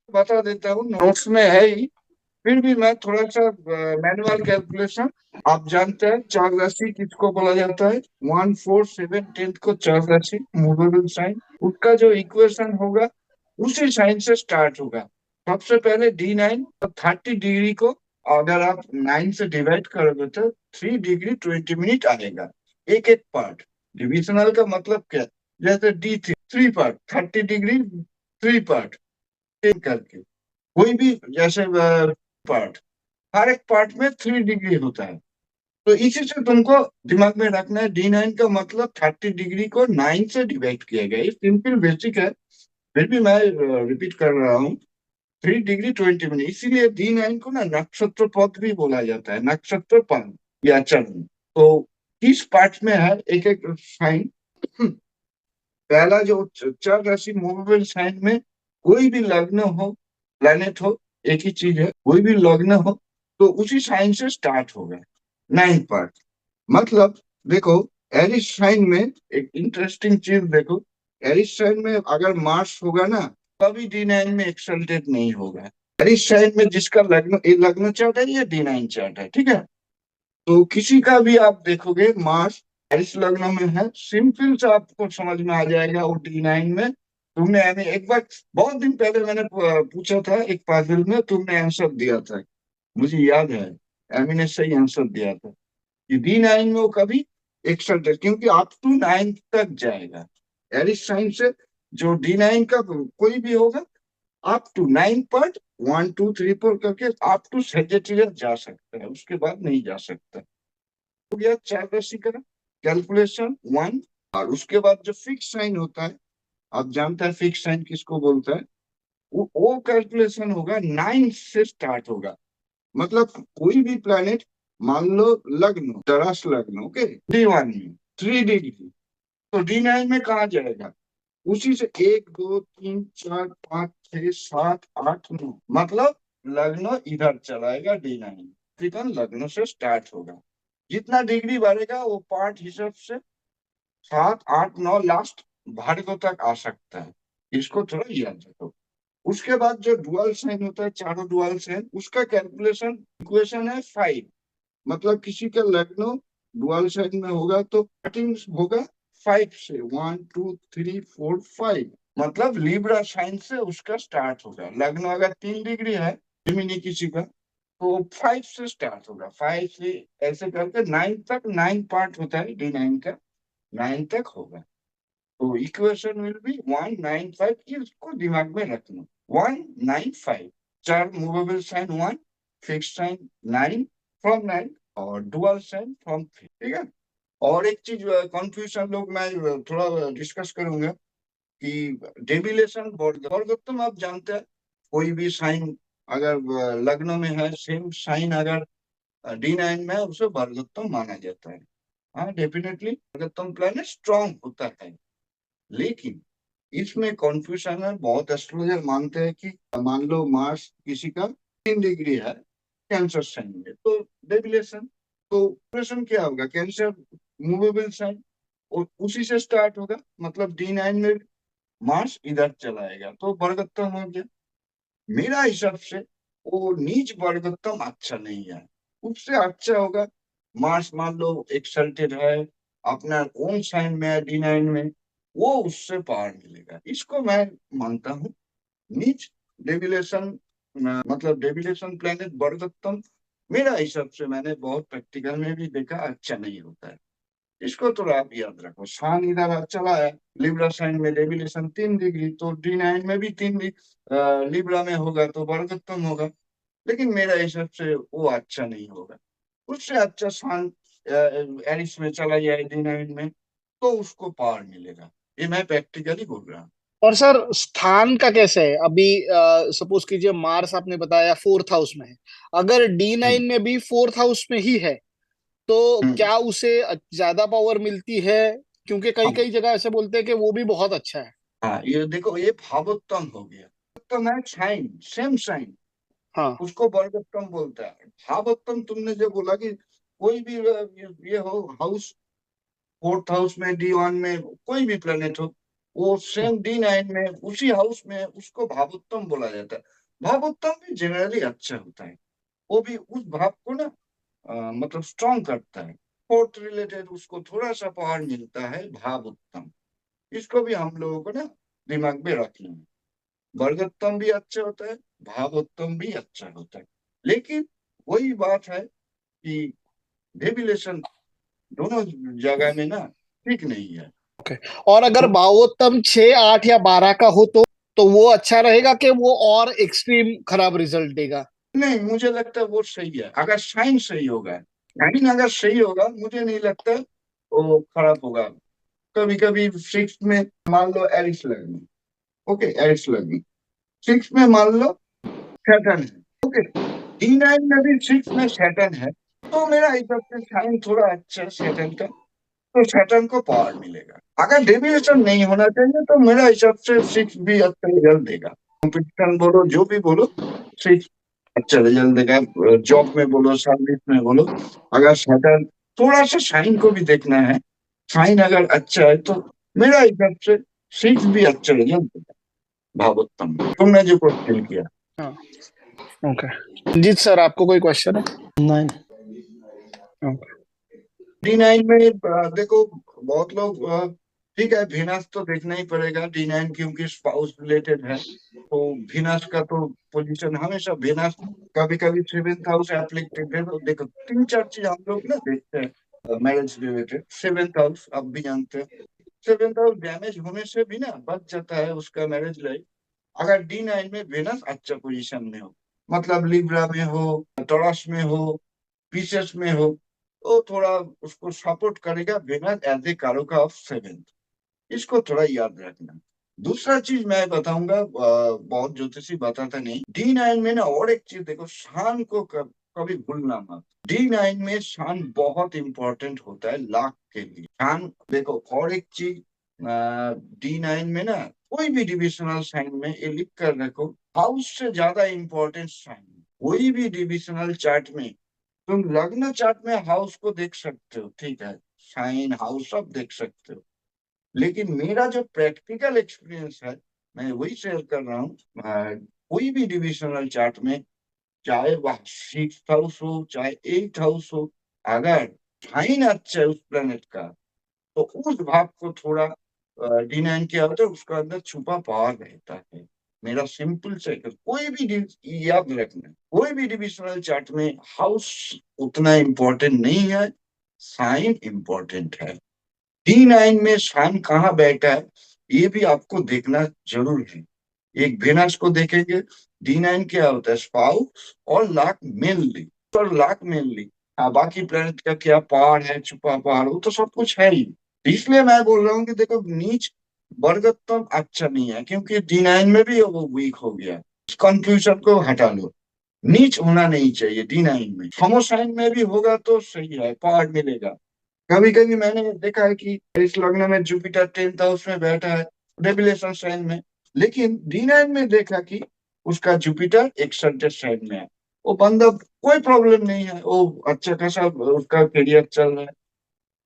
बता देता हूँ, नोट्स में है ही। फिर भी मैं थोड़ा सा मैनुअल कैलकुलेशन। आप जानते हैं चार राशि किसको बोला जाता है? 1 4 7 10 को चार राशि, मूवेबल साइन। उसका जो इक्वेशन होगा उसी साइन से स्टार्ट होगा। सबसे पहले D9 और 30 डिग्री को अगर आप 9 से डिवाइड करोगे तो 3 डिग्री 20 मिनट आएगा। एक एक पार्ट। डिविजनल का मतलब क्या? जैसे D3 3 पार्ट, 30 डिग्री 3 पार्ट करके। कोई भी जैसे पार्ट, हर एक पार्ट में 3 डिग्री होता है। तो इसी से तुमको दिमाग में रखना है, D9 का मतलब 30 डिग्री को 9 से डिवाइड किया गया। ये सिंपल बेसिक है। फिर भी मैं रिपीट कर रहा हूँ। 3 डिग्री 20 मिनट, इसीलिए D9 को ना नक्षत्र पद भी बोला जाता है, नक्षत्र पद या चरण। तो किस पार्ट में है एक एक साइन? पहला जो चर राशि मूवेबल साइन में कोई भी लग्न हो, प्लेनेट हो, एक ही चीज है, कोई भी लग्न हो तो उसी साइन से स्टार्ट होगा। 9 पार्ट। मतलब देखो, एरिस साइन में एक इंटरेस्टिंग चीज देखो। एरिस साइन में अगर मार्स होगा ना, कभी D9 में एक्सल्टेड नहीं होगा। एरिस साइन में जिसका लग्न, ये लग्न चार्ट है, ये D9 चार्ट है, ठीक है। तो किसी का भी आप देखोगे मार्स एरिस लग्न में है, सिंपल से आपको समझ में आ जाएगा वो D9 में। तुमने यानी एक बार, बहुत दिन पहले मैंने पूछा था एक पजल में, तुमने आंसर दिया था, मुझे याद है। एमी ने सही आंसर दिया था कि D9 में वो कभी एक्सल्ट है, क्योंकि अप टू 9 तक जाएगा। एरिस साइन से जो D9 का कोई भी होगा, अप टू 9 पार्ट, 1 2 3 4 करके अप टू सेजिटेरियस जा सकता है, उसके बाद नहीं जा सकता। हो गया चार राशि का कैलकुलेशन वन। और उसके बाद जो फिक्स साइन होता है, आप जानते हैं फिक्स साइन किसको बोलते हैं? वो कैलकुलेशन होगा 9 से स्टार्ट होगा। मतलब कोई भी प्लैनेट, मान लो लग्न, तरस लग्न, ओके, D1 में 3 डिग्री, तो D9 में कहा जाएगा? उसी से 1 2 3 4 5 6 7 8 9, मतलब लग्न इधर चलाएगा D9। त्रिकोण लग्न से स्टार्ट होगा। जितना डिग्री बढ़ेगा वो पार्ट हिसाब से 7 8 9 लास्ट भार्गव तक आ सकता है। इसको थोड़ा याद रखो। उसके बाद जो डुअल साइन होता है, चारों डुअल साइन, उसका कैलकुलेशन इक्वेशन है 5। मतलब किसी का लग्न डुअल साइन में होगा तो स्टार्टिंग होगा 5 से, 1 2 3 4 5। मतलब लिब्रा साइन से उसका स्टार्ट होगा। लग्न अगर 3 डिग्री है जिमिनी किसी का, तो 5 से स्टार्ट होगा। 5 से ऐसे करके 9 तक, 9 पार्ट होता है D9 का, 9 तक होगा। तो इक्वेशन विल बी 195। इसको दिमाग में रखना, 195। चार movable sign 1, fix sign 9, from 9, और डुअल साइन फ्रॉम 3, ठीक है। और एक चीज कंफ्यूजन लोग मैं थोड़ा डिस्कस करूंगा कि डेविलेशन वर्गोत्तम, आप जानते हैं कोई भी साइन अगर लग्न में है, सेम साइन अगर D9 में है, उसे वर्गोत्तम माना जाता है। हाँ, डेफिनेटली वर्गोत्तम प्लेनेट स्ट्रांग होता है। लेकिन इसमें कंफ्यूजन है, बहुत एस्ट्रोलॉजर मानते हैं कि मान लो मार्स किसी का 3 डिग्री है कैंसर साइन में, तो डेविलेशन, तो डेविलेशन क्या होगा? कैंसर मूवेबल साइन, और उसी से स्टार्ट होगा। मतलब D9 में मार्स इधर चलाएगा तो वर्गोत्तम हो गया। मेरा हिसाब से वो नीच वर्गोत्तम अच्छा नहीं है। उससे अच्छा होगा मार्स मान लो एक्सल्टेड है, अपना ओन साइन में है D9 में, वो उससे पार मिलेगा, इसको मैं मानता हूँ। नीच डेविलेशन, मतलब डेविलेशन प्लेनेट वर्गोत्तम, मेरा हिसाब से मैंने बहुत प्रैक्टिकल में भी देखा, अच्छा नहीं होता है। इसको तो आप याद रखो। सान इधर चला है लिब्रा साइन में, डेविलेशन 3 डिग्री, तो D9 में भी 3 डिग्री लिब्रा में होगा तो वर्गोत्तम होगा। लेकिन मेरा हिसाब से वो अच्छा नहीं होगा। उससे अच्छा सान एरिस में चला जाए D9 में, तो उसको पार मिलेगा। ये मैं प्रैक्टिकली बोल रहा हूँ। और सर स्थान का कैसे है अभी? सपोज कीजिए मार्स आपने बताया फोर्थ हाउस में है, अगर D9 हम्म। में भी फोर्थ हाउस में ही है तो हम्म। क्या उसे ज्यादा पावर मिलती है? क्योंकि कई हाँ। कई जगह ऐसे बोलते हैं कि वो भी बहुत अच्छा है। हाँ, ये देखो, ये भावोत्तम हो गया। तो मैं साइन, सेम साइन, हाँ। उसको वर्गोत्तम बोलता है। भावोत्तम तुमने जो बोला कि कोई भी ये हो हाउस, फोर्थ हाउस में, D1 में कोई भी प्लेनेट हो, वो सेम D9 में उसी हाउस में उसको भावोत्तम बोला जाता है। भावोत्तम भी जनरली अच्छा होता है, वो भी उस भाव को ना मतलब स्ट्रॉन्ग करता है। फोर्थ रिलेटेड उसको थोड़ा सा पावर मिलता है भावोत्तम। इसको भी हम लोगों को ना दिमाग में रखना है। वर्गोत्तम भी अच्छा होता है, भावोत्तम भी अच्छा होता है, लेकिन वही बात है कि डेविलेशन दोनों जगह में ना ठीक नहीं है। और अगर तो भावोत्तम 6, 8 या 12 का हो तो वो अच्छा रहेगा कि वो और एक्सट्रीम खराब रिजल्ट देगा? नहीं, मुझे लगता है वो सही है अगर साइन सही होगा। साइन अगर सही होगा मुझे नहीं लगता वो खराब होगा। कभी कभी सिक्स में मान लो एरिस लगनी, ओके एरिस लगनी सिक्स में मान लो सैटर्न है, ओके D9 में भी सिक्स में सैटर्न है, तो मेरा हिसाब से साइन थोड़ा अच्छा है सैटर्न का, तो सैटर्न को पावर मिलेगा। अगर डेविएशन नहीं होना चाहिए तो मेरा हिसाब से सिक्स भी अच्छा रिजल्ट देगा। कंपटीशन बोलो जो भी बोलो, सिक्स अच्छा रिजल्ट देगा। जॉब में बोलो सर्विस में बोलो, अगर सैटर्न थोड़ा सा साइन को भी देखना है, साइन अगर अच्छा है तो मेरा हिसाब से सिक्स भी अच्छा रिजल्ट देगा भावोत्तम में। तुमने जो क्वेश्चन किया हाँ, ओके। जीत सर, आपको कोई क्वेश्चन है? नहीं। ओके। D9 में देखो बहुत लोग ठीक है वीनस तो देखना ही पड़ेगा D9 क्योंकि स्पाउस रिलेटेड है, तो वीनस का तो पोजीशन हमेशा वीनस कभी कभी सेवेंथ हाउस एप्लीकेटेड है, तो देखो तीन चार चीज हम लोग ना देखते हैं मैरिज रिलेटेड। सेवेंथ हाउस आप भी जानते हैं, सेवेंथ हाउस डैमेज होने से भी ना बच जाता है उसका मैरिज लाइफ, अगर D9 में वीनस अच्छा पोजीशन में हो, मतलब लिब्रा में हो, टॉरस में हो, पीसेस में हो, तो थोड़ा उसको सपोर्ट करेगा वेनस एज ए कारोका ऑफ सेवेंथ। इसको थोड़ा याद रखना। दूसरा चीज मैं बताऊंगा, बहुत ज्योतिषी बताता नहीं, D9 में ना और एक चीज देखो, शान को कभी भूलना मत। D9 में शान बहुत इंपॉर्टेंट होता है लाख के लिए। शान देखो, और एक चीज D9 में ना कोई भी डिविजनल साइन में ये लिख कर रखो, हाउस से ज्यादा इंपॉर्टेंट साइन कोई भी डिविजनल चार्ट में। तुम लग्न चार्ट में हाउस को देख सकते हो, ठीक है, साइन हाउस सब देख सकते हो, लेकिन मेरा जो प्रैक्टिकल एक्सपीरियंस है मैं वही शेयर कर रहा हूँ। कोई भी डिविजनल चार्ट में, चाहे वह सिक्स हाउस हो चाहे एट हाउस हो, अगर साइन अच्छा है उस प्लेनेट का, तो उस भाव को थोड़ा D9 किया होता है, उसका अंदर छुपा पावर रहता है। मेरा सिंपल से कोई भी याद रखना, कोई भी डिविजनल चार्ट में हाउस उतना इम्पोर्टेंट नहीं है, साइन इम्पोर्टेंट है। D9 में साइन कहाँ बैठा है ये भी आपको देखना जरूर है। एक वेनस को देखेंगे, D9 क्या होता है, स्पाउस और लाक मेनली, और लाक मेनली। हाँ, बाकी प्लेनेट का क्या पावर है, छुपा पावर, वो तो सब कुछ है ही। इसलिए मैं बोल रहा हूँ कि देखो नीच वर्गोत्तम अच्छा नहीं है, क्योंकि D9 में भी वो वीक हो गया। इस कंफ्यूजन को हटा लो, नीच होना नहीं चाहिए D9 में। समोसाइन में भी होगा तो सही है, पावर मिलेगा। कभी कभी मैंने देखा है कि इस लग्न में जुपिटर 10th हाउस में बैठा है रेगुलेशन साइन में, लेकिन D9 में देखा कि उसका जुपिटर एक्सेंटेड साइन में है, वो बंदा कोई प्रॉब्लम नहीं है, वो अच्छा खासा उसका करियर चल रहा है।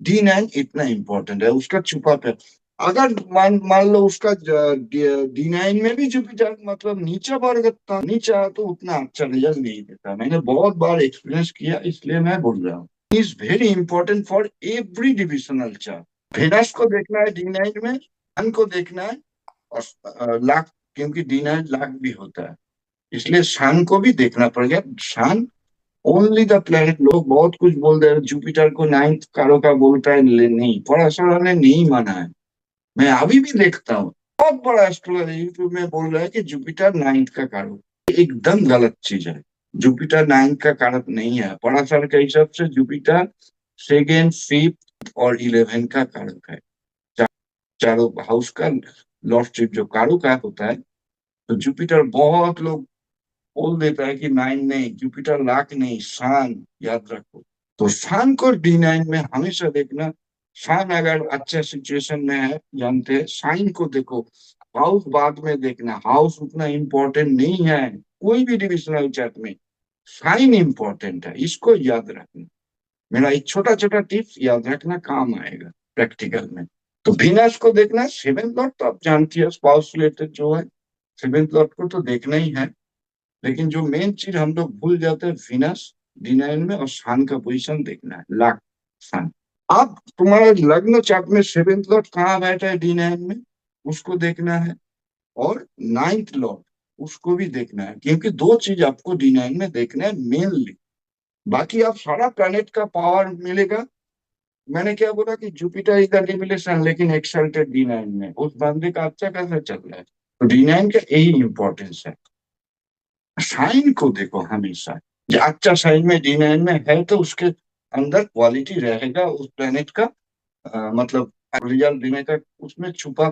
D9 इतना इंपॉर्टेंट है, उसका छुपा पे। अगर मान मान लो उसका D9 में भी जुपिटर मतलब नीचा वर्ग था, नीचा, तो उतना अच्छा रिजल्ट नहीं देता। मैंने बहुत बार एक्सपीरियंस किया, इसलिए मैं बोल रहा हूँ is very important for every divisional chart. Venus को देखना है D9 में, सन को देखना है, और लाख, क्योंकि D9 लाख भी होता है, इसलिए सन को भी देखना पड़ेगा। सन ओनली द प्लेनेट, लोग बहुत कुछ बोल रहे हैं जुपिटर को नाइन्थ कारो का बोलता है, नहीं, पराशर ने नहीं माना है। मैं अभी भी देखता हूँ बहुत बड़ा एस्ट्रोलॉजर यूट्यूब में बोल रहा है कि जुपिटर नाइन्थ का कारक, एकदम गलत चीज है। जुपिटर नाइन्थ का कारक नहीं है, पराशर के हिसाब से जुपिटर सेकेंड, फिफ्थ और 11 का कारक है। चारों हाउस का लॉर्डशिप जो कारक का होता है, तो जुपिटर बहुत लोग बोल देता है कि नाइन नहीं, जुपिटर लाख नहीं, शान याद रखो। तो शान को D9 में हमेशा देखना। शान अगर अच्छा सिचुएशन में है, जानते हैं, साइन को देखो। हाउस बाद में देखना, हाउस उतना इम्पोर्टेंट नहीं है कोई भी डिविजनल चार्ट में, साइन इम्पोर्टेंट है, इसको याद रखना। मेरा एक छोटा छोटा टिप्स याद रखना, काम आएगा प्रैक्टिकल में। तो वीनस को देखना है। सेवेंथ लॉर्ड तो आप जानती है, स्पाउस रिलेटेड जो है, सेवेंथ लॉर्ड को तो देखना ही है। लेकिन जो मेन चीज हम लोग भूल जाते हैं, वीनस D9 में, और सन का पोजीशन देखना है, लाख सन। अब तुम्हारा लग्न चार्ट में सेवेंथ लॉर्ड कहाँ बैठा है D9 में, उसको देखना है। और नाइन्थ लॉर्ड, उसको भी देखना है, क्योंकि दो चीज आपको D9 में देखना है मेनली। बाकी आप सारा प्लैनेट का पावर मिलेगा। मैंने क्या बोला कि जुपिटर इज द डिविलेशन, लेकिन एक्सल्टेड D9 में उस बंदे का अच्छा कैसे चल रहा है। तो D9 का यही इंपॉर्टेंस है। साइन को देखो हमेशा, जो अच्छा साइन में D9 में है तो उसके अंदर क्वालिटी रहेगा उस प्लेनेट का, मतलब रिजल्ट देने का उसमें छुपा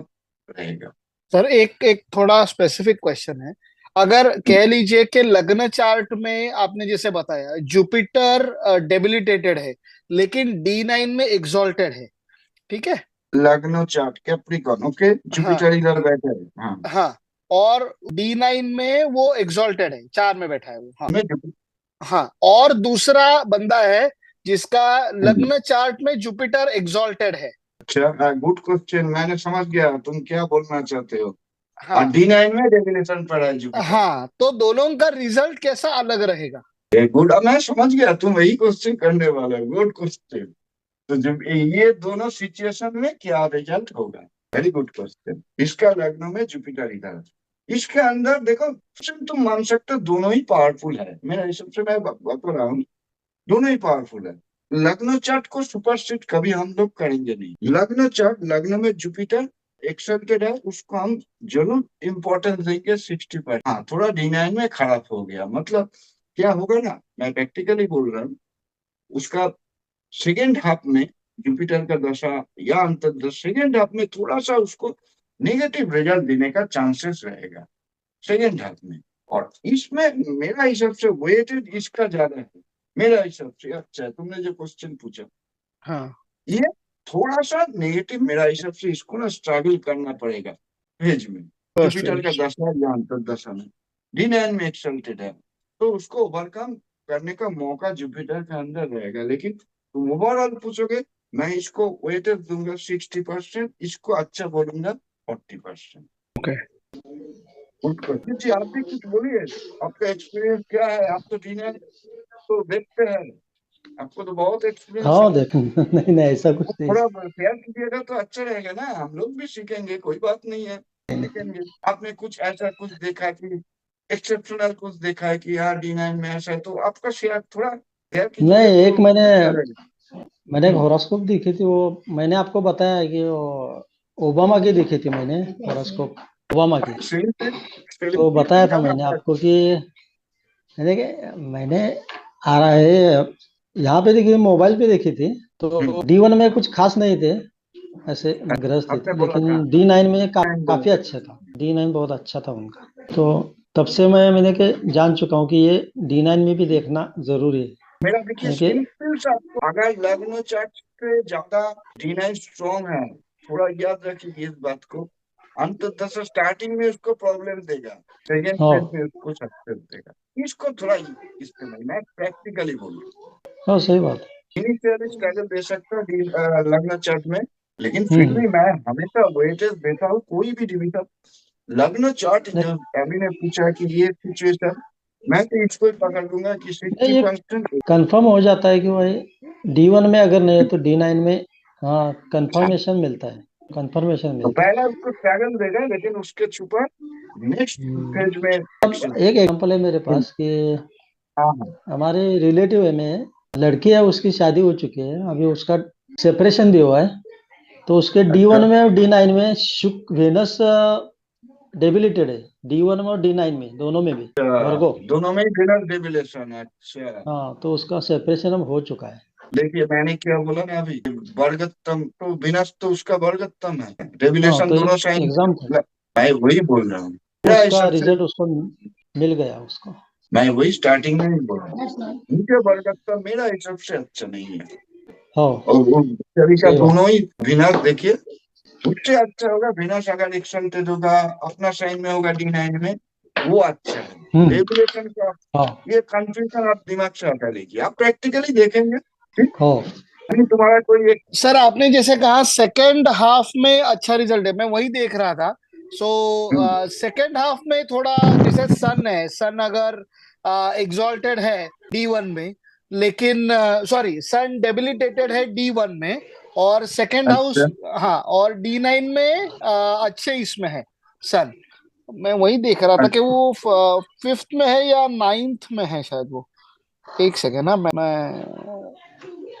रहेगा। सर एक एक थोड़ा स्पेसिफिक क्वेश्चन है। अगर कह लीजिए कि लग्न चार्ट में आपने जैसे बताया जुपिटर डेबिलिटेटेड है लेकिन D9 में एग्जॉल्टेड है, ठीक है। लग्नो चार्ट कैप्रिकॉर्न, ओके, हाँ जुपिटर इधर बैठा है, हाँ। हाँ। और D9 में वो एग्जॉल्टेड है, 4 में बैठा है वो, हाँ। मैं हाँ, और दूसरा बंदा है जिसका लग्न चार्ट में जुपिटर एग्जॉल्टेड है। अच्छा, गुड क्वेश्चन, मैंने समझ गया तुम क्या बोलना चाहते हो। और हाँ D9 में डेफिनेशन पड़ा है जुपिटर। हाँ, तो दोनों का रिजल्ट कैसा अलग रहेगा? गुड, अब मैं समझ गया तुम वही क्वेश्चन करने वाले हो, गुड क्वेश्चन। तो जब ये दोनों सिचुएशन में क्या रिजल्ट होगा, वेरी गुड क्वेश्चन। इसका लग्न में जुपिटर इधर है। इसके अंदर देखो, तुम मान सकते हो दोनों ही पावरफुल है, मेरा हिसाब से मैं बता रहा हूँ, दोनों ही पावरफुल है। लग्न चार्ट को सुपरसीड कभी हम लोग करेंगे नहीं। लग्न चार्ट, लग्न में जुपिटर एक्सेप्टेड है, उसको हम जरूर इंपॉर्टेंस देंगे 60%। हाँ, थोड़ा D9 में खराब हो गया, मतलब क्या होगा ना, मैं प्रैक्टिकली बोल रहा हूँ, उसका सेकेंड हाफ में जुपिटर का दशा या अंतर्दशा सेकेंड हाफ में थोड़ा सा उसको नेगेटिव रिजल्ट देने का चांसेस रहेगा सेकेंड हाफ में। और इसमें मेरा हिसाब से वेटेज इसका ज्यादा है, मेरा हिसाब से। अच्छा है, तुमने जो क्वेश्चन पूछा, हाँ, ये थोड़ा सा नेगेटिव मेरा हिसाब से, इसको ना स्ट्रगल करना पड़ेगा फेज में। फर्स्ट जुपिटर का फेज। दशा या अंतर्दशा में D9 में एक्सल्टेड है, तो उसको ओवरकम करने का मौका जुपिटर के अंदर रहेगा। लेकिन तुम ओवरऑल पूछोगे, मैं इसको वेटेज दूंगा 60%, इसको अच्छा बोलूंगा 40%। ओके। जी आप भी कुछ बोलिए, आपका एक्सपीरियंस क्या है, आप तो D9 तो देखते हैं, आपको तो बहुत एक्सपीरियंस हाँ है। देख नहीं नहीं ऐसा कुछ तो नहीं। थोड़ा शेयर कीजिएगा तो अच्छा रहेगा ना, हम लोग भी सीखेंगे, कोई बात नहीं है, सीखेंगे। आपने कुछ ऐसा कुछ देखा कि एक्सेप्शनल कुछ देखा है कि यार D9 में ऐसा है, तो आपका शेयर थोड़ा शेयर कीजिएगा नहीं तो एक मैंने अच्छा रहेगा। मैंने एक हम्म, हॉरोस्कोप देखी थी, वो मैंने आपको बताया कि वो ओबामा की देखी थी मैंने, हॉरोस्कोप ओबामा की। तो बताया था मैंने आपको कि मैंने आ रहा है यहाँ पे देखी थी, मोबाइल पे देखी थी। तो D1 में कुछ खास नहीं थे ऐसे ग्रह स्थित, आपने बोला लेकिन था D9 में काफी बोला अच्छा था। D9 बहुत अच्छा था उनका। तो तब से मैंने के जान चुका हूँ कि ये D9 में भी देखना जरूरी मेरा देखिए है कि सिंपल सा, आपको अगर लग्न चार्ट से ज्यादा D9 स्ट्रॉन्ग है, थोड़ा याद रखिए इस बात को, अंततः स्टार्टिंग में उसको प्रॉब्लम देगा, सेकेंड हाँ फेज में उसको सक्सेस देगा। इसको थोड़ा इस्तेमाल, मैं प्रैक्टिकली बोल हाँ सही बात है। इनिशियली स्ट्रगल दे सकता है लग्न चार्ट में, लेकिन फिर हम्म भी मैं हमेशा वेटेज देता हूँ कोई भी डिवीजन। लग्न चार्ट नहीं जो अभी ने पूछा कि ये सिचुएशन, मैं तो इसको ही पकड़ लूंगा कि नहीं, सिक्सटी ये परसेंट कंफर्म हो जाता है कि भाई D1 में अगर नहीं है तो D9 में हाँ कंफर्मेशन मिलता है, कंफर्मेशन तो मिलता है। पहला उसको स्ट्रगल देगा, लेकिन उसके छुपा नेक्स्ट फेज में सक्सेस। एक एग्जांपल है मेरे पास कि हाँ हाँ, हमारे रिलेटिव में लड़की है, उसकी शादी हो चुकी है, अभी उसका सेपरेशन भी हुआ है। तो उसके अच्छा D1 में और D9 में शुक्र वेनस डेबिलिटेड है, D1 में और D9 में दोनों में भी, वर्गो। दोनों में ही विनर डेविलेशन है, अच्छा। हाँ तो उसका सेपरेशन अब हो चुका है। देखिए मैंने क्या बोला ना अभी, वर्गोत्तम तो विनर तो उसका वर्गोत्तम है, हाँ डेविलेशन तो दोनों एक साइन। एग्जाम था, मैं वही बोल रहा हूँ, तो मेरा उसका हिसाब से रिजल्ट उसको मिल गया उसको। मैं वही स्टार्टिंग में ही बोल रहा हूँ, उनके वर्गोत्तम मेरा हिसाब से अच्छा नहीं है। हाँ और वो सभी का सही बात। दोनों ही विनर देखिए, उससे अच्छा होगा विनर अगर एक्सल्टेड होगा, अपना साइन में होगा D9 में, वो अच्छा है। हम्म रेगुलेशन का हाँ ये कंफ्यूजन आप दिमाग से हटा लीजिए, आप प्रैक्टिकली देखेंगे, ठीक। हाँ नहीं तुम्हारा कोई एक सर आपने जैसे कहा सेकेंड हाफ में अच्छा रिजल्ट है, मैं वही देख रहा था। सो सेकेंड हाफ में थोड़ा जैसे सन है, सन अगर एग्जॉल्टेड है D1 में, लेकिन सॉरी सन डेबिलिटेटेड है D1 में, और सेकेंड हाउस, अच्छा हाँ, और D9 में अच्छे इसमें है सन। मैं वही देख रहा था कि अच्छा वो फिफ्थ में है या नाइन्थ में है शायद वो। एक सेकेंड ना, मैं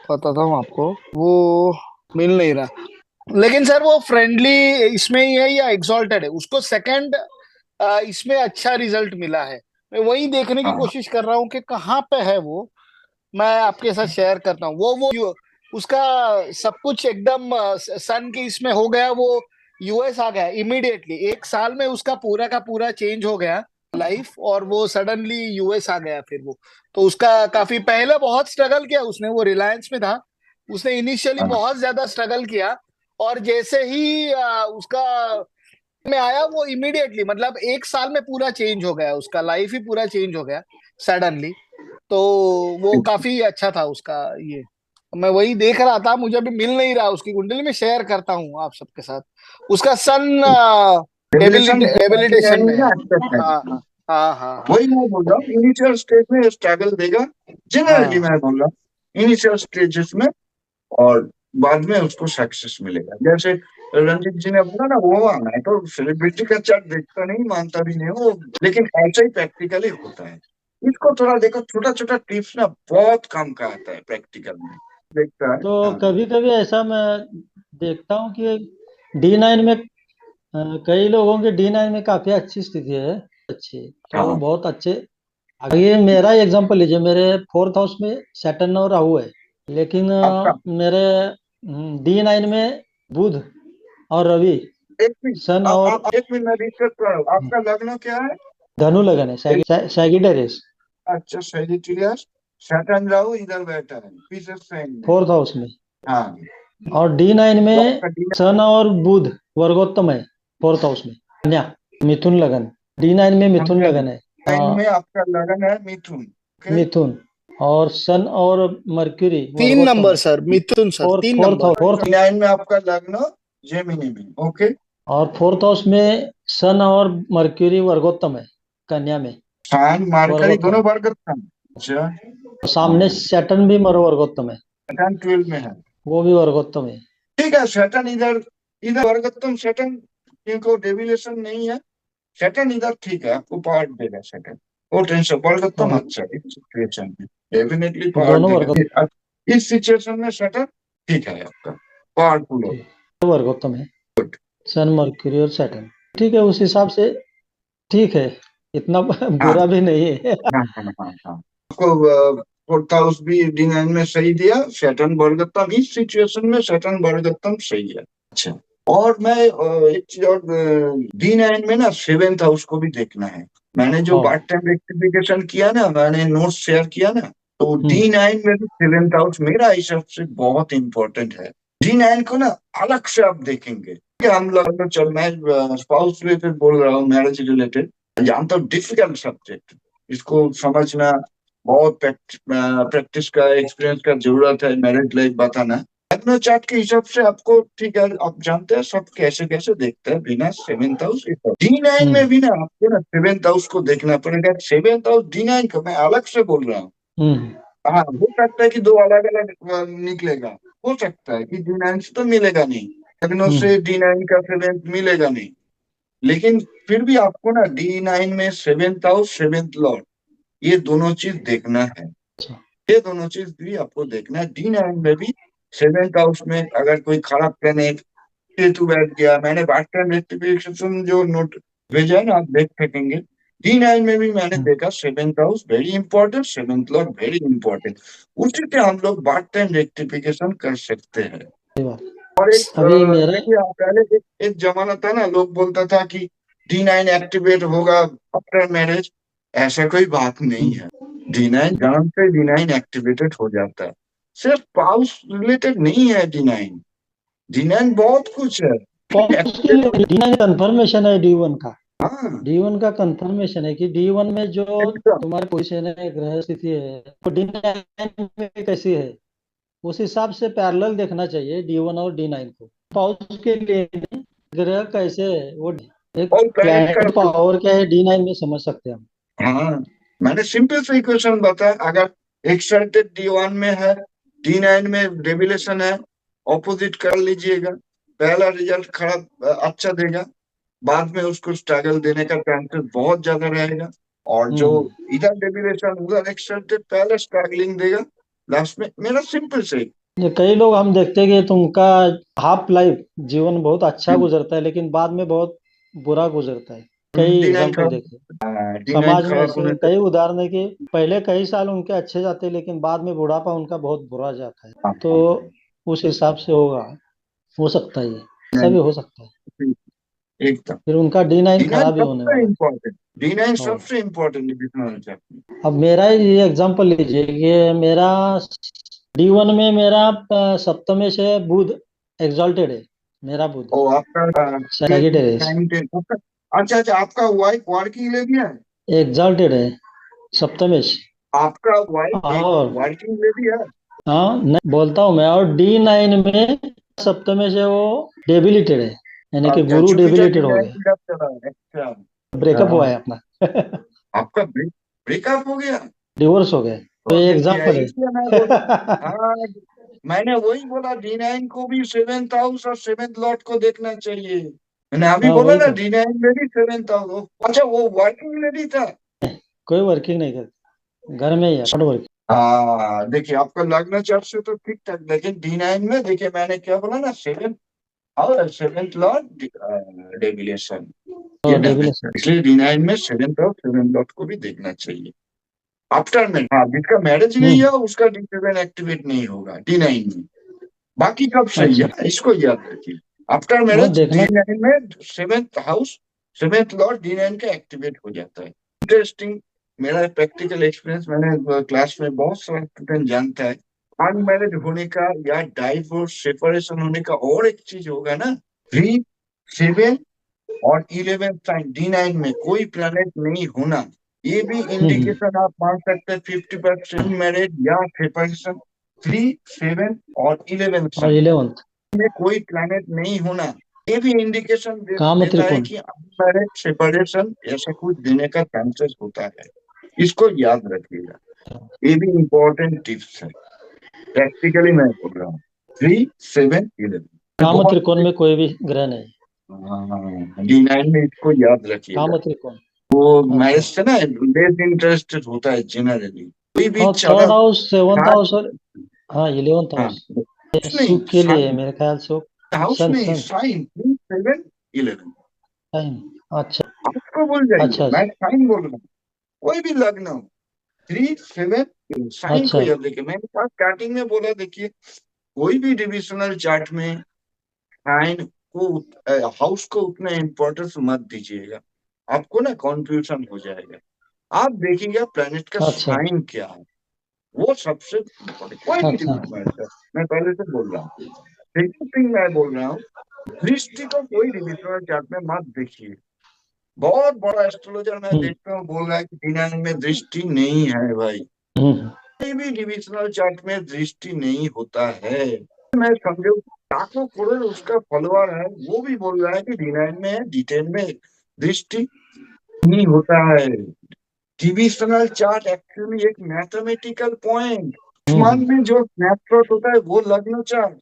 बताता हूँ आपको, वो मिल नहीं रहा। लेकिन सर वो फ्रेंडली इसमें ही है या एग्जॉल्टेड है, उसको सेकंड इसमें अच्छा रिजल्ट मिला है। मैं वही देखने की हाँ कोशिश कर रहा हूँ कि कहाँ पे है वो। मैं आपके साथ शेयर करता हूँ वो उसका सब कुछ एकदम सन की इसमें हो गया, वो US आ गया इमीडिएटली, एक साल में उसका पूरा का पूरा चेंज हो गया लाइफ, और वो सडनली US आ गया फिर वो। तो उसका काफी पहले बहुत स्ट्रगल किया उसने, वो रिलायंस में था, उसने इनिशियली हाँ बहुत ज्यादा स्ट्रगल किया, और जैसे ही उसका में आया वो इमीडिएटली, मतलब एक साल में पूरा चेंज हो गया, उसका लाइफ ही पूरा चेंज हो गया सडनली। तो वो काफी अच्छा था उसका ये। मैं वही देख रहा था, मुझे अभी मिल नहीं रहा उसकी कुंडली में, शेयर करता हूँ आप सबके साथ। उसका सन रेवल्यूशन डेबिलिटेशन में है। ना अच्छा है। हाँ हाँ हाँ हाँ हाँ। वही मैं बोल रहा हूँ इनिशियल स्टेज में स्ट्रगल देगा, जनरली हाँ मैं बोल रहा हूँ इनिशियल स्टेजेस में, और बाद में उसको सक्सेस मिलेगा। जैसे रंजीत जी ने बोला ना, वो मैं तो सेलिब्रिटी का चार्ट देखता नहीं, मानता भी नहीं वो, लेकिन ऐसा ही प्रैक्टिकली होता है। इसको थोड़ा देखो, छोटा छोटा टिप्स ना बहुत काम का आता है प्रैक्टिकल में, देखता है। तो हाँ कभी कभी ऐसा मैं देखता हूँ कि D9 में कई लोगों की D9 में काफी अच्छी स्थिति है, अच्छी, तो हाँ बहुत अच्छे। आगे मेरा एग्जांपल लीजिए, मेरे फोर्थ हाउस में सैटर्न और राहु है, लेकिन आपका मेरे D9 में बुध और रवि, एक मिनट, सन और एक मिनट मैं रिसर्च कर रहा हूँ, आपका लग्न क्या है? धनु लगन है, एक, सैगिटेरियस, अच्छा सैजिटेरियस, सैटर्न राहु इधर बैठा है पीसेस साइन में। फोर्थ हाउस में। हाँ और D9 तो में आपका सन और बुध वर्गोत्तम है, फोर्थ हाउस में, कन्या, मिथुन लगन, D9 में मिथुन लगन है। लाइन में आपका लगन है मिथुन। ओके मिथुन, और सन और मरक्यूरी तीन वर्गोत्तम नंबर है, सर, मिथुन सर, फोर्थ तीन फोर्थ नंबर। फोर्थ। लाइन में आपका लग्न जेमिनी में। ओके और फोर्थ हाउस में सन और मरक्यूरी वर्गोत्तम है, कन्या में, सान मार्करी वर्गोत्तम। दोनों वर्ग था। अच्छा सामने सैटर्न भी मरो वर्गोत्तम है, सैटर्न 12 में है। वो भी वर्गोत्तम है। ठीक है सैटर्न इधर, इधर वर्गोत्तम सैटर्न, क्योंकि डेविएशन नहीं है। सैटर्न इधर ठीक है, आपको पार्ट देगा सैटर्न, वो टेंशन वर्गोत्तम और अच्छा है इस सिचुएशन में, डेफिनेटली पार्ट दोनों वर्गोत्तम, देगा। इस सिचुएशन में सैटर्न ठीक है आपका, पावरफुल होगा। वर्गोत्तम है, सन मरक्यूरी और सैटर्न, ठीक है उस हिसाब से, ठीक है, इतना हाँ बुरा भी नहीं है। हाँ हाँ हाँ हाँ, आपको फोर्थ हाउस भी D9 में सही दिया, सैटर्न वर्गोत्तम इस सिचुएशन में सैटर्न वर्गोत्तम सही है। अच्छा, और मैं एक चीज और, D9 में ना सेवेंथ हाउस को भी देखना है। मैंने जो हाँ। पार्ट टाइम रेक्टिफिकेशन किया ना, मैंने नोट शेयर किया ना, तो हम्म D9 में भी सेवेंथ हाउस मेरा हिसाब से बहुत इंपॉर्टेंट है। D9 को ना अलग से आप देखेंगे कि हम लोग तो चल, मैं स्पाउस रिलेटेड बोल रहा हूँ, मैरिज रिलेटेड, जानता हूँ डिफिकल्ट सब्जेक्ट, इसको समझना बहुत प्रैक्टिस का, एक्सपीरियंस का जरूरत है, मैरिज लाइफ बताना। लग्न चार्ट के हिसाब से आपको ठीक है, आप जानते हैं सब कैसे कैसे देखते हैं बिना सेवेंथ हाउस। D9 में हम्म भी ना आपको ना सेवेंथ हाउस को देखना पड़ेगा। सेवेंथ हाउस D9 का मैं अलग से बोल रहा हूँ। हम्म हाँ हो सकता है कि दो अलग अलग निकलेगा, हो सकता है कि D9 से तो मिलेगा नहीं, लग्नों हम्म से D9 का सेवेंथ मिलेगा नहीं, लेकिन फिर भी आपको ना D9 में सेवेंथ हाउस सेवेंथ लॉर्ड, ये दोनों चीज देखना है। अच्छा। ये दोनों चीज भी आपको देखना है। D9 में भी सेवेंथ हाउस में अगर कोई खराब प्लेनेट केतु बैठ गया, मैंने बाटन रेक्टिफिकेशन जो नोट भेजा है ना, आप देख सकेंगे। D9 में भी मैंने हम्म, देखा seventh house very important, seventh Lord very important, उसी से हम लोग बार्ट टाइम रेक्टिफिकेशन कर सकते हैं। सही बात। और एक अभी मेरा, देखिए, पहले एक जमाना था ना, लोग बोलता था कि D9 एक्टिवेट होगा आफ्टर मैरिज, ऐसा कोई बात नहीं है। D9 जन्म से D9 एक्टिवेटेड हो जाता है, सिर्फ पाउस रिलेटेड नहीं है D9, D9 बहुत कुछ है पॉज के एक्टिवेट हो। लिए D9 कंफर्मेशन है D1 का, हाँ D1 का कंफर्मेशन है कि D1 में जो एकदम, तुम्हारी पोजीशन है, ग्रह स्थिति है, तो D9 में कैसी है, उस हिसाब से पैरेलल देखना चाहिए D1 और D9 को। पावर के लिए नहीं, ग्रह कैसे वो एक और प्लैनेट का प्लैनेट पावर क्या है D9 में समझ सकते हैं हम। हाँ, मैंने सिंपल सा इक्वेशन बताया। अगर एक्सल्टेड D1 में है, D9 में डेविलेशन है, ऑपोजिट कर लीजिएगा। पहला रिजल्ट खराब अच्छा देगा, बाद में उसको स्ट्रगल देने का चांसेस बहुत ज्यादा रहेगा। और जो हम्म। इधर डेविलेशन उधर एक्सल्टेड, पहले स्ट्रगलिंग देगा, लास्ट में। मेरा सिंपल से ये कई लोग हम देखते हैं कि तुमका हाफ लाइफ जीवन बहुत अच्छा गुजरता है लेकिन बाद में बहुत बुरा गुजरता है। कई D9 एग्जाम्पल खराब, देखे D9 समाज में, खराब ऐसे होने कई उदाहरण है कि पहले कई साल उनके अच्छे जाते हैं लेकिन बाद में बुढ़ापा उनका बहुत बुरा जाता है। तो उस हिसाब से होगा, हो सकता है ये, ऐसा भी हो सकता है। से एकदम फिर उनका D9 D9 खराब ही होने सबसे वाला इम्पोर्टेंट, D9 है। हाँ। सबसे इम्पोर्टेंट डिविजनल चैप्टर। अब मेरा ही एग्जांपल लीजिए कि मेरा D1 में मेरा सप्तमेश है बुध, एग्जॉल्टेड है मेरा बुध, और आपका सैगिटेरियस अच्छा अच्छा, आपका वाइफ वर्किंग लेडी है? एग्जॉल्टेड है सप्तमेश। आपका वाइफ एक और वर्किंग लेडी है? हाँ, नहीं बोलता हूँ मैं, और D9 में सप्तमेश है वो डेबिलिटेड है, यानी कि अच्छा, गुरु जुपिटर डेबिलिटेड हो D9 गया, की तरफ चला है। अच्छा। ब्रेकअप हुआ हाँ, है अपना। आपका ब्रेकअप हो गया? डिवोर्स हो गया। तो तो ये देखिए, एग्जाम्पल है। इसलिए मैं बोला। हाँ, मैंने वही बोला, D9 को भी सेवेंथ हाउस और सेवेंथ लॉर्ड को देखना चाहिए। मैंने अभी हाँ बोला वही ना, तो, D9 में भी सेवेंथ हाउस। अच्छा, वो वर्किंग लेडी था? कोई वर्किंग नहीं करती, घर में ही है, नॉट वर्किंग। हाँ, देखिए आपका लग्न चार्ट से तो ठीक ठाक, लेकिन D9 में देखिए, मैंने क्या बोला ना, सेवेंथ और सेवेंथ लॉर्ड डेविलेशन, ये और डैमेज है। डेबिलेशन। इसलिए D9 में सेवेंथ और सेवेंथ लॉर्ड को भी देखना चाहिए। आफ्टर में, हाँ, जिसका मैरिज नहीं है हम्म। उसका D7 एक्टिवेट नहीं होगा D9 में। बाकी कब सही अच्छा, है, इसको याद रखिए। आफ्टर हाँ मैरिज देखना। D9 में seventh house, seventh Lord D9 का एक्टिवेट हो जाता है। इंटरेस्टिंग, मेरा प्रैक्टिकल एक्सपीरियंस, मैंने क्लास में बहुत सारा स्टूडेंट जानता है, अनमैरिड होने का या डाइवोर्स सेपरेशन होने का। और एक चीज होगा ना, 3, 7 और 11 साइन D9 में कोई प्लैनेट नहीं होना, ये भी हम्म। इंडिकेशन आप मान सकते हैं 50% मैरिड या सेपरेशन। 3, 7 और 11 और साइन 11th में कोई प्लैनेट नहीं होना, ये भी इंडिकेशन काम देता है त्रिकोण। कि अनमैरिड सेपरेशन ऐसा कुछ देने का चांसेस होता है। इसको याद रखिएगा, ये भी इम्पोर्टेंट टिप्स है। प्रैक्टिकली मैं बोल रहा हूँ, 3, 7, 11 काम बहुत। त्रिकोण में कोई भी ग्रह नहीं। D9 में इसको याद रखिएगा। काम त्रिकोण। वो मैरिज अच्छा। से ना लेस इंटरेस्टेड होता है जनरली, कोई भी हाँ, ज्यादा थर्ड हाउस, सेवंथ खास। हाउस और हाँ 11th हाँ, हाउस हाउस नहीं, सुख के लिए है साइन, मेरे ख्याल से। हाउस सन नहीं, सन साइन 3, 7, 11। टाइम। अच्छा। आपको बोल जाइए, अच्छा। मैं साइन बोल रहा हूँ। कोई भी लग्न हो, 3, 7 साइन को अच्छा। याद रखिए। मैंने कहा स्टार्टिंग में बोला, देखिए कोई भी डिविजनल चार्ट में साइन को, हाउस को उतना इम्पोर्टेंस मत दीजिएगा, आपको ना कंफ्यूजन हो जाएगा। आप देखिएगा प्लेनेट का अच्छा। साइन क्या है, वो सबसे इम्पोर्टेंट। कोई भी अच्छा। डिविजनल चार्ट, मैं पहले से बोल रहा हूँ। सेकंड थिंग मैं बोल रहा हूँ, दृष्टि को कोई डिविजनल चार्ट में मत देखिए। बहुत बड़ा एस्ट्रोलॉजर मैं हम्म। देखता हूँ बोल रहा है कि D9 में दृष्टि नहीं है भाई। हम्म। कोई भी डिविजनल चार्ट में दृष्टि नहीं होता है। मैं समझो लाखों करोड़ उसका फॉलोअर है, वो भी बोल रहा है कि D9 में, D10 में दृष्टि नहीं होता है। डिविजनल चार्ट एक्चुअली एक मैथमेटिकल पॉइंट, आसमान हम्म। में जो स्नैपशॉट होता है वो लग्न चार्ट,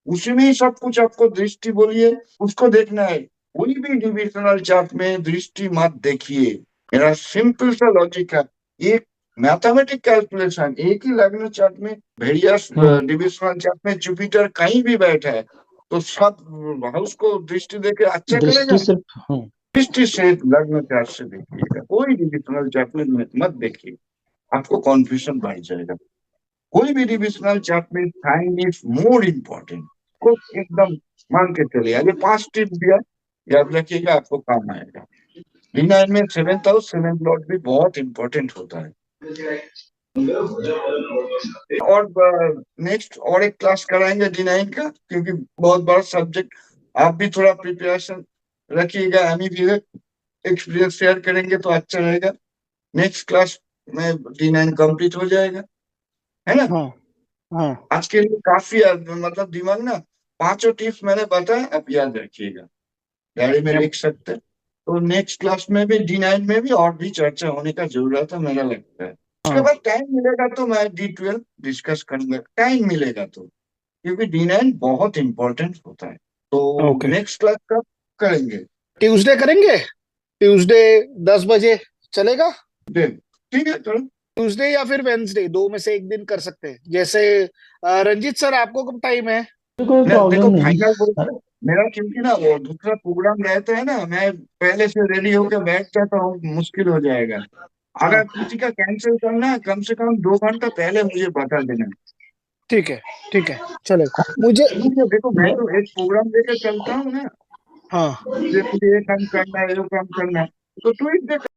उसी में ही सब कुछ। आपको दृष्टि बोलिए, उसको देखना है। कोई भी डिविजनल चार्ट में दृष्टि मत देखिए। मेरा सिंपल सा लॉजिक है, एक मैथमेटिक कैलकुलेशन, एक ही लग्न चार्ट में भेड़िया, हम्म। डिविजनल चार्ट में जुपिटर कहीं भी बैठा है तो सब हाउस को दृष्टि देके अच्छा दृष्टि करेगा। सिर्फ दृष्टि से लग्न चार्ट से देखिएगा, कोई डिविजनल चार्ट में मत देखिए, आपको कॉन्फ्यूजन बढ़ जाएगा। कोई भी डिविजनल चार्ट में साइन इज मोर इम्पोर्टेंट, को एकदम मान के चलिए। अगर 5 टिप दिया, याद रखिएगा, आपको काम आएगा। D9 में सेवेंथ हाउस, सेवेंथ लॉर्ड भी बहुत इंपॉर्टेंट होता है। और नेक्स्ट और एक क्लास कराएंगे D9 का, क्योंकि बहुत बड़ा सब्जेक्ट। आप भी थोड़ा प्रिपरेशन रखिएगा, हम भी एक्सपीरियंस शेयर करेंगे तो अच्छा रहेगा। नेक्स्ट क्लास में D9 कंप्लीट हो जाएगा, है ना? हाँ। हाँ आज के लिए काफी मतलब दिमाग ना, पांचों टिप्स मैंने बताया, आप याद रखिएगा, डायरी में लिख सकते हैं। तो नेक्स्ट क्लास में भी D9 में भी और भी चर्चा होने का जरूरत है, मेरा लगता है। उसके हाँ बाद टाइम मिलेगा तो मैं D12 डिस्कस करूंगा, टाइम मिलेगा तो, क्योंकि D9 बहुत इंपॉर्टेंट होता है। तो ओके। नेक्स्ट क्लास कब करेंगे? ट्यूसडे करेंगे, ट्यूसडे 10 बजे चलेगा? दिन, ठीक है चलो। ट्यूसडे या फिर वेंसडे, दो में से एक दिन कर सकते हैं। जैसे रंजीत सर आपको कब टाइम है? तो कोई मैं देखो प्रॉब्लम नहीं फाइनल बोल, सर। मेरा क्योंकि ना वो दूसरा प्रोग्राम रहता है ना, मैं पहले से रेडी होकर बैठ जाता हूँ, मुश्किल हो जाएगा। हाँ अगर किसी का कैंसिल करना है, कम से कम 2 घंटा पहले मुझे बता देना। ठीक है, ठीक है, चलेगा मुझे। क्योंकि देखो मैं मैं तो एक प्रोग्राम लेकर चलता हूँ ना, हाँ जैसे मुझे ये काम करना है, ये काम करना है, तो ट्वीट